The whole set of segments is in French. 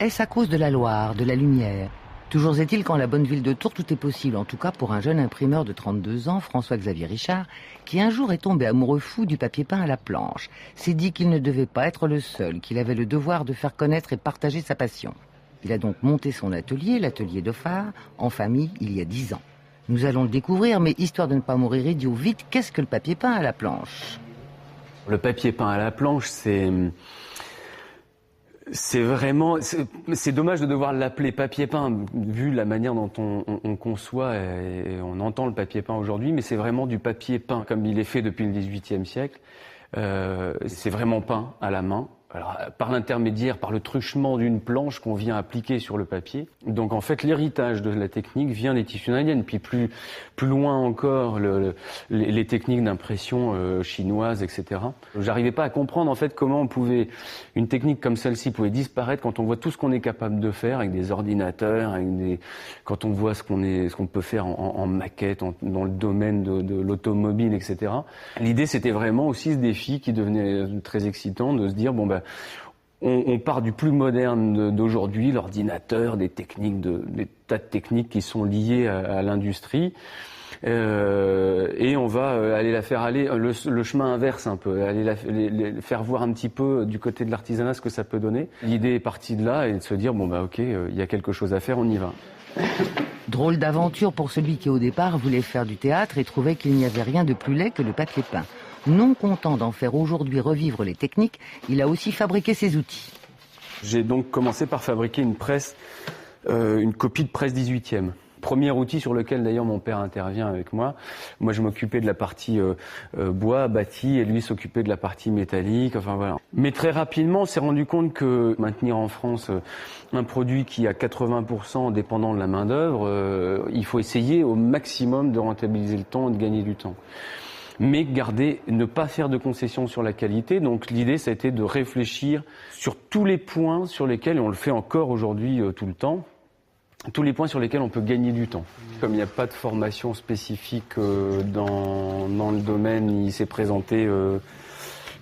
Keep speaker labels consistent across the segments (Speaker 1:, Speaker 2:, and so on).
Speaker 1: Est-ce à cause de la Loire, de la lumière? Toujours est-il qu'en la bonne ville de Tours, tout est possible, en tout cas pour un jeune imprimeur de 32 ans, François-Xavier Richard, qui un jour est tombé amoureux fou du papier peint à la planche. S'est dit qu'il ne devait pas être le seul, qu'il avait le devoir de faire connaître et partager sa passion. Il a donc monté son atelier, l'atelier de Phare, en famille, il y a 10 ans. Nous allons le découvrir, mais histoire de ne pas mourir idiot vite, qu'est-ce que le papier peint à la planche?
Speaker 2: Le papier peint à la planche, c'est vraiment, c'est dommage de devoir l'appeler papier peint, vu la manière dont on conçoit et on entend le papier peint aujourd'hui, mais c'est vraiment du papier peint, comme il est fait depuis le XVIIIe siècle. C'est vraiment peint à la main. Alors, par l'intermédiaire, par le truchement d'une planche qu'on vient appliquer sur le papier. Donc en fait, l'héritage de la technique vient des tissus indiennes. Puis plus loin encore, les techniques d'impression chinoises, etc. J'arrivais pas à comprendre en fait comment une technique comme celle-ci pouvait disparaître quand on voit tout ce qu'on est capable de faire avec des ordinateurs, quand on voit ce qu'on peut faire en maquette, dans le domaine de l'automobile, etc. L'idée, c'était vraiment aussi ce défi qui devenait très excitant de se dire on part du plus moderne d'aujourd'hui, l'ordinateur, des tas de techniques qui sont liées à l'industrie, et on va aller la faire aller le chemin inverse un peu, aller faire voir un petit peu du côté de l'artisanat ce que ça peut donner. L'idée est partie de là et de se dire ok, il y a quelque chose à faire, on y va.
Speaker 1: Drôle d'aventure pour celui qui au départ voulait faire du théâtre et trouvait qu'il n'y avait rien de plus laid que le papier peint. Non content d'en faire aujourd'hui revivre les techniques, il a aussi fabriqué ses outils.
Speaker 2: J'ai donc commencé par fabriquer une presse, une copie de presse 18e. Premier outil sur lequel d'ailleurs mon père intervient avec moi. Moi je m'occupais de la partie bois, bâti, et lui s'occupait de la partie métallique, enfin voilà. Mais très rapidement on s'est rendu compte que maintenir en France un produit qui a 80% dépendant de la main d'œuvre, il faut essayer au maximum de rentabiliser le temps et de gagner du temps. Mais ne pas faire de concessions sur la qualité. Donc l'idée, ça a été de réfléchir sur tous les points sur lesquels, et on le fait encore aujourd'hui tout le temps, tous les points sur lesquels on peut gagner du temps. Comme il n'y a pas de formation spécifique dans le domaine, il s'est présenté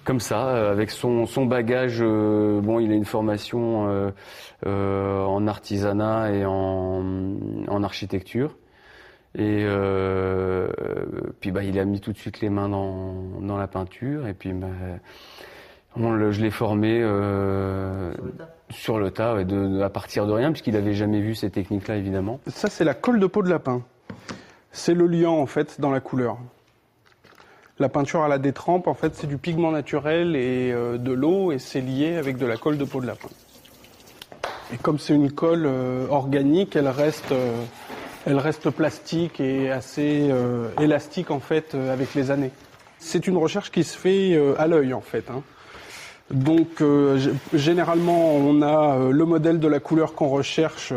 Speaker 2: comme ça, avec son bagage. Il a une formation en artisanat et en architecture. Et puis il a mis tout de suite les mains dans la peinture et puis je l'ai formé sur le tas à partir de rien puisqu'il n'avait jamais vu ces techniques-là évidemment.
Speaker 3: Ça c'est la colle de peau de lapin. C'est le liant en fait dans la couleur. La peinture à la détrempe en fait c'est du pigment naturel et de l'eau et c'est lié avec de la colle de peau de lapin. Et comme c'est une colle organique, elle reste plastique et assez élastique en fait avec les années. C'est une recherche qui se fait à l'œil en fait. Donc généralement on a le modèle de la couleur qu'on recherche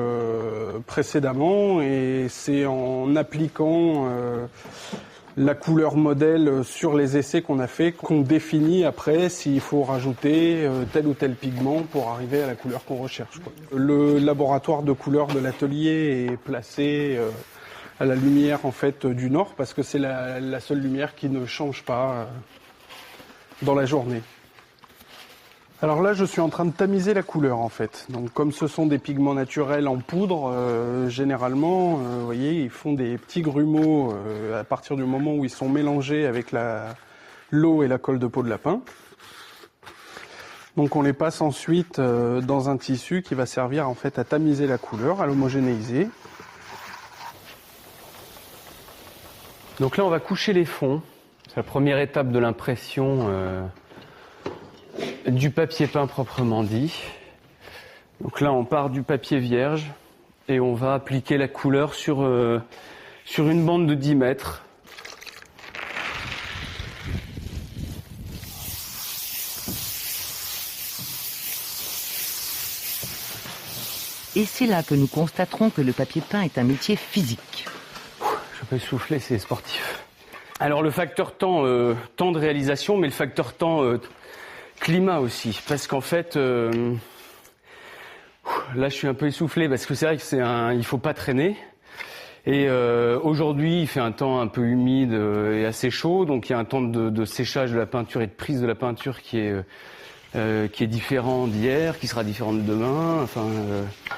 Speaker 3: précédemment et c'est en appliquant la couleur modèle sur les essais qu'on a fait qu'on définit après s'il faut rajouter tel ou tel pigment pour arriver à la couleur qu'on recherche. Le laboratoire de couleur de l'atelier est placé à la lumière en fait du nord parce que c'est la seule lumière qui ne change pas dans la journée. Alors là, je suis en train de tamiser la couleur en fait. Donc comme ce sont des pigments naturels en poudre, généralement, vous voyez, ils font des petits grumeaux à partir du moment où ils sont mélangés avec l'eau et la colle de peau de lapin. Donc on les passe ensuite dans un tissu qui va servir en fait à tamiser la couleur, à l'homogénéiser.
Speaker 2: Donc là, on va coucher les fonds. C'est la première étape de l'impression du papier peint proprement dit. Donc là, on part du papier vierge et on va appliquer la couleur sur une bande de 10 mètres.
Speaker 1: Et c'est là que nous constaterons que le papier peint est un métier physique.
Speaker 2: Je peux souffler, c'est sportif. Alors le facteur temps de réalisation, mais le facteur temps climat aussi, parce qu'en fait, là je suis un peu essoufflé parce que c'est vrai que il faut pas traîner. Et aujourd'hui, il fait un temps un peu humide et assez chaud, donc il y a un temps de séchage de la peinture et de prise de la peinture qui est qui est différent d'hier, qui sera différent de demain.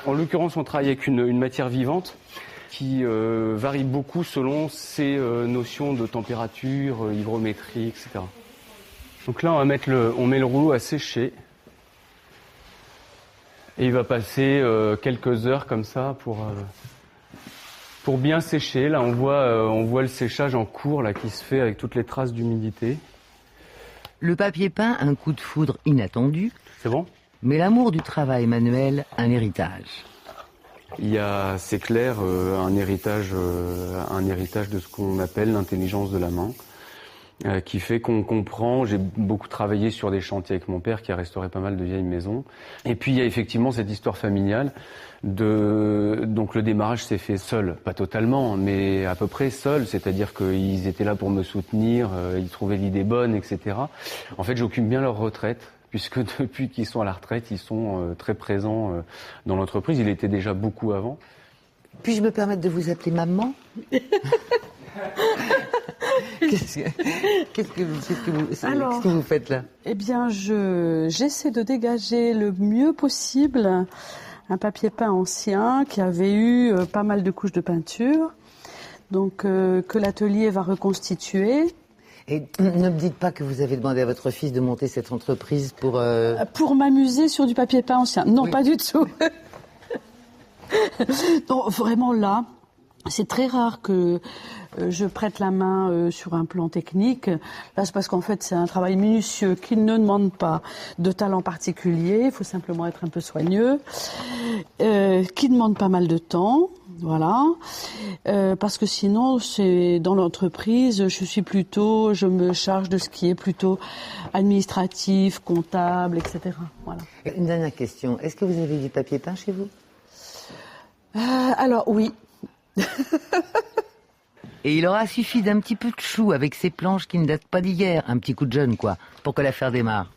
Speaker 2: En l'occurrence, on travaille avec une matière vivante qui varie beaucoup selon ses notions de température, hygrométrie, etc. Donc là, on met le rouleau à sécher. Et il va passer quelques heures comme ça pour bien sécher. Là, on voit le séchage en cours là, qui se fait avec toutes les traces d'humidité.
Speaker 1: Le papier peint, un coup de foudre inattendu.
Speaker 2: C'est bon ?
Speaker 1: Mais l'amour du travail manuel, un héritage.
Speaker 2: Il y a, c'est clair, un héritage de ce qu'on appelle l'intelligence de la main, qui fait qu'on comprend. J'ai beaucoup travaillé sur des chantiers avec mon père qui a restauré pas mal de vieilles maisons. Et puis il y a effectivement cette histoire familiale. Donc le démarrage s'est fait seul, pas totalement, mais à peu près seul. C'est-à-dire qu'ils étaient là pour me soutenir, ils trouvaient l'idée bonne, etc. En fait, j'occupe bien leur retraite, puisque depuis qu'ils sont à la retraite, ils sont très présents dans l'entreprise. Il était déjà beaucoup avant.
Speaker 1: Puis-je me permettre de vous appeler maman? Qu'est-ce que vous faites là?
Speaker 4: Eh bien, j'essaie de dégager le mieux possible un papier peint ancien qui avait eu pas mal de couches de peinture, donc que l'atelier va reconstituer.
Speaker 1: Et ne me dites pas que vous avez demandé à votre fils de monter cette entreprise pour...
Speaker 4: Pour m'amuser sur du papier peint ancien. Non, oui. Pas du tout. Non, vraiment là, c'est très rare que je prête la main sur un plan technique. Là, c'est parce qu'en fait, c'est un travail minutieux qui ne demande pas de talent particulier. Il faut simplement être un peu soigneux, qui demande pas mal de temps. Voilà, parce que sinon, c'est dans l'entreprise, je me charge de ce qui est plutôt administratif, comptable, etc. Voilà.
Speaker 1: Une dernière question, est-ce que vous avez du papier peint chez vous?
Speaker 4: Alors oui.
Speaker 1: Et il aura suffi d'un petit peu de chou avec ces planches qui ne datent pas d'hier, un petit coup de jeune quoi, pour que l'affaire démarre.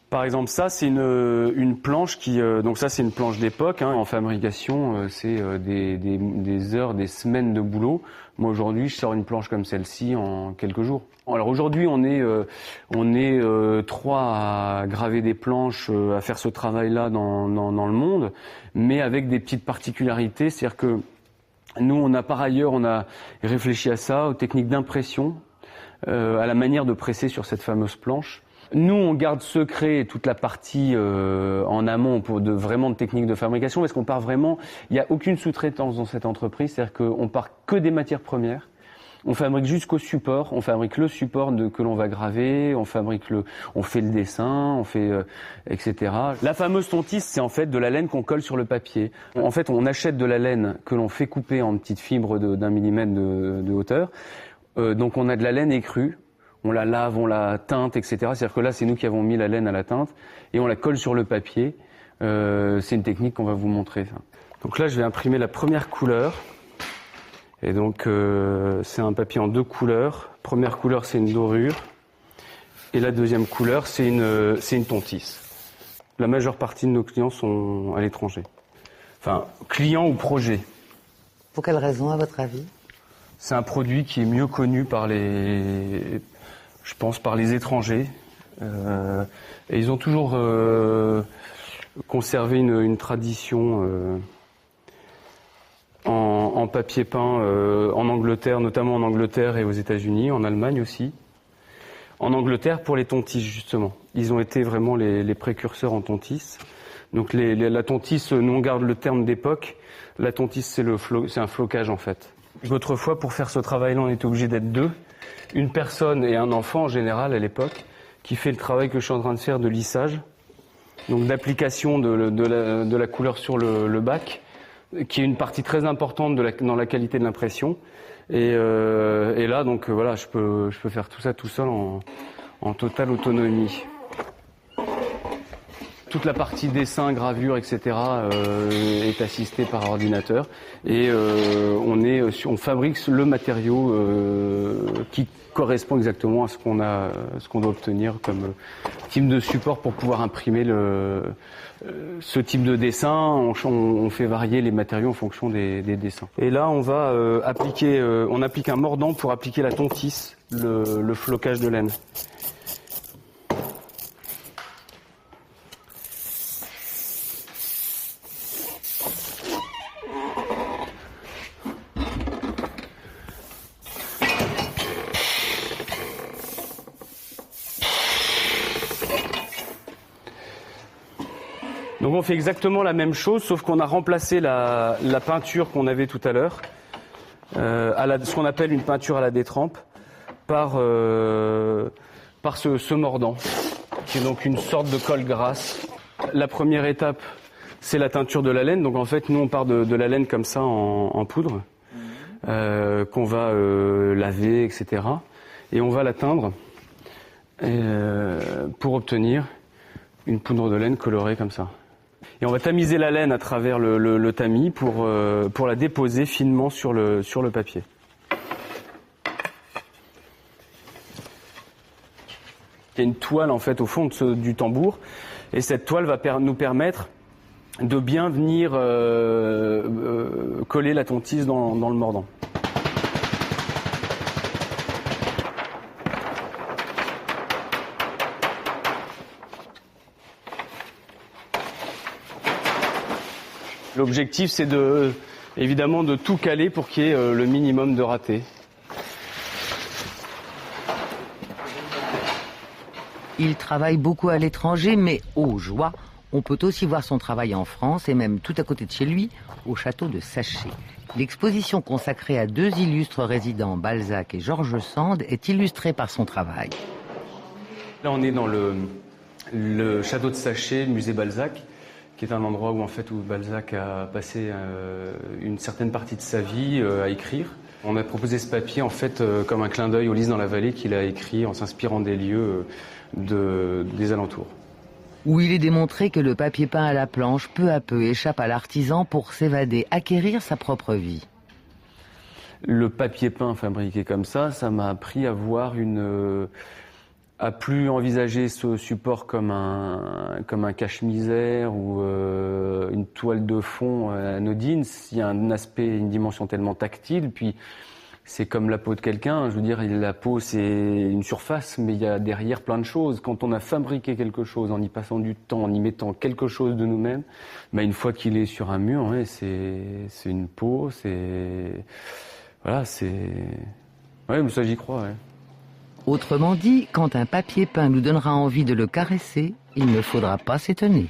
Speaker 2: Par exemple, ça c'est une planche qui donc ça c'est une planche d'époque. En fabrication, c'est des heures, des semaines de boulot. Moi aujourd'hui, je sors une planche comme celle-ci en quelques jours. Alors aujourd'hui, on est 3 à graver des planches, à faire ce travail-là dans le monde, mais avec des petites particularités, c'est-à-dire que nous, on a réfléchi à ça, aux techniques d'impression, à la manière de presser sur cette fameuse planche. Nous, on garde secret toute la partie en amont vraiment de techniques de fabrication, parce qu'on part vraiment, il n'y a aucune sous-traitance dans cette entreprise, c'est-à-dire qu'on part que des matières premières. On fabrique jusqu'au support, on fabrique le support que l'on va graver, on fait le dessin, on fait etc. La fameuse tontisse, c'est en fait de la laine qu'on colle sur le papier. En fait, on achète de la laine que l'on fait couper en petites fibres d'1 millimètre de hauteur. Donc on a de la laine écrue, on la lave, on la teinte, etc. C'est-à-dire que là, c'est nous qui avons mis la laine à la teinte et on la colle sur le papier. C'est une technique qu'on va vous montrer. Ça. Donc là, je vais imprimer la première couleur. Et donc, c'est un papier en 2 couleurs. Première couleur, c'est une dorure. Et la deuxième couleur, c'est une tontisse. La majeure partie de nos clients sont à l'étranger. Enfin, clients ou projets.
Speaker 1: Pour quelle raison, à votre avis?
Speaker 2: C'est un produit qui est mieux connu par les étrangers. Et ils ont toujours conservé une tradition en papier peint en Angleterre, notamment en Angleterre et aux États-Unis, en Allemagne aussi. En Angleterre pour les tontisses justement. Ils ont été vraiment les précurseurs en tontisse. Donc la tontisse, nous on garde le terme d'époque. La tontisse c'est un flocage en fait. Autrefois pour faire ce travail-là on était obligé d'être 2. Une personne et un enfant en général à l'époque qui fait le travail que je suis en train de faire de lissage. Donc d'application de la couleur sur le bac, qui est une partie très importante dans la qualité de l'impression. Et là, donc voilà, je peux faire tout ça tout seul en totale autonomie. Toute la partie dessin, gravure, etc. Est assistée par ordinateur. Et on fabrique le matériau qui correspond exactement à ce qu'on doit obtenir comme type de support pour pouvoir imprimer ce type de dessin. On fait varier les matériaux en fonction des dessins. Et là, on va on applique un mordant pour appliquer la tontisse, le flocage de laine. Donc on fait exactement la même chose, sauf qu'on a remplacé la peinture qu'on avait tout à l'heure, ce qu'on appelle une peinture à la détrempe, par ce mordant, qui est donc une sorte de colle grasse. La première étape, c'est la teinture de la laine. Donc en fait, nous on part de la laine comme ça en poudre, qu'on va laver, etc. Et on va la teindre pour obtenir une poudre de laine colorée comme ça. Et on va tamiser la laine à travers le tamis pour la déposer finement sur le papier. Il y a une toile en fait au fond du tambour, et cette toile va nous permettre de bien venir coller la tontise dans le mordant. L'objectif, c'est évidemment de tout caler pour qu'il y ait le minimum de ratés.
Speaker 1: Il travaille beaucoup à l'étranger, mais oh joie, on peut aussi voir son travail en France et même tout à côté de chez lui, au château de Saché. L'exposition consacrée à 2 illustres résidents, Balzac et George Sand, est illustrée par son travail.
Speaker 2: Là, on est dans le château de Saché, le musée Balzac, qui est un endroit où Balzac a passé une certaine partie de sa vie à écrire. On a proposé ce papier en fait comme un clin d'œil au Lys dans la vallée qu'il a écrit en s'inspirant des lieux des alentours.
Speaker 1: Où il est démontré que le papier peint à la planche, peu à peu, échappe à l'artisan pour s'évader, acquérir sa propre vie.
Speaker 2: Le papier peint fabriqué comme ça m'a appris à voir à plus envisager ce support comme un cache-misère ou une toile de fond anodine. Il y a un aspect, une dimension tellement tactile, puis c'est comme la peau de quelqu'un. Je veux dire, la peau c'est une surface, mais il y a derrière plein de choses. Quand on a fabriqué quelque chose en y passant du temps, en y mettant quelque chose de nous-mêmes, une fois qu'il est sur un mur, ouais, c'est une peau, voilà, ouais, mais ça j'y crois, ouais.
Speaker 1: Autrement dit, quand un papier peint nous donnera envie de le caresser, il ne faudra pas s'étonner.